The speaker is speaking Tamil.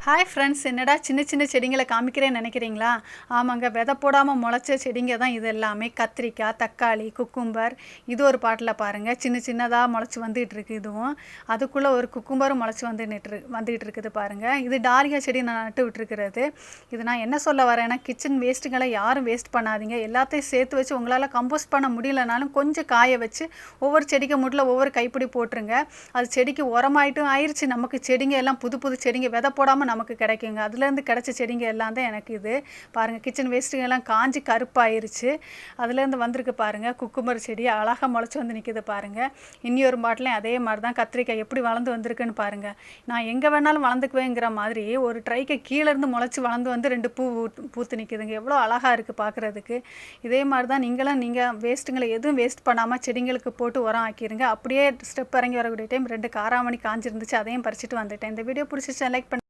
ஹாய் ஃப்ரெண்ட்ஸ், என்னடா சின்ன சின்ன செடிங்களை காமிக்கிறேன்னு நினைக்கிறீங்களா? ஆமாங்க, விதை போடாமல் முளைச்ச செடிங்க தான் இது எல்லாமே. கத்திரிக்காய், தக்காளி, குக்கும்பர். இது ஒரு பாட்டில் பாருங்கள், சின்ன சின்னதாக முளைச்சி வந்துகிட்டு இருக்குது. இதுவும் அதுக்குள்ளே ஒரு குக்கும்பரும் முளைச்சி வந்துகிட்டு இருக்குது பாருங்கள். இது டாலியா செடி நான் நட்டு விட்டுருக்கிறது. இது நான் என்ன சொல்ல வரேன்னா, கிச்சன் வேஸ்ட்டுங்களை யாரும் வேஸ்ட் பண்ணாதீங்க. எல்லாத்தையும் சேர்த்து வச்சு உங்களால் கம்போஸ்ட் பண்ண முடியலனாலும் கொஞ்சம் காய வச்சு ஒவ்வொரு செடிக்கு முட்டில் ஒவ்வொரு கைப்பிடி போட்டுருங்க. அது செடிக்கு உரமாயிட்டும் ஆயிடுச்சு. நமக்கு செடிங்க எல்லாம் புது புது செடிங்க விதை போடாமல் நமக்கு கிடைக்குங்க. அதுலேருந்து கிடைச்ச செடிங்க எல்லாம் தான் எனக்கு இது பாருங்கள். கிச்சன் வேஸ்ட்டுங்கெல்லாம் காஞ்சி கருப்பாயிருச்சு. அதுலேருந்து வந்திருக்கு பாருங்கள். குக்கும்பர் செடி அழகாக முளைச்சி வந்து நிற்கிது பாருங்கள். இன்னொரு பாட்டிலையும் அதே மாதிரி தான் கத்திரிக்காய் எப்படி வளர்ந்து வந்திருக்குன்னு பாருங்கள். நான் எங்கே வேணாலும் வளர்ந்துக்குவேங்கிற மாதிரி ஒரு ட்ரைக்கு கீழேருந்து முளைச்சி வளர்ந்து வந்து 2 பூத்து நிற்கிதுங்க. எவ்வளோ அழகாக இருக்குது பார்க்குறதுக்கு. இதே மாதிரி தான் நீங்கள் வேஸ்ட்டுங்களை எதுவும் வேஸ்ட் பண்ணாமல் செடிங்களுக்கு போட்டு உரம் ஆக்கிடுங்க. அப்படியே ஸ்டெப் இறங்கி வரக்கூடிய டைம் 2 காராமணி காஞ்சிருந்துச்சு, அதையும் பறிச்சுட்டு வந்துட்டேன். இந்த வீடியோ பிடிச்சிச்சா லைக் பண்ணி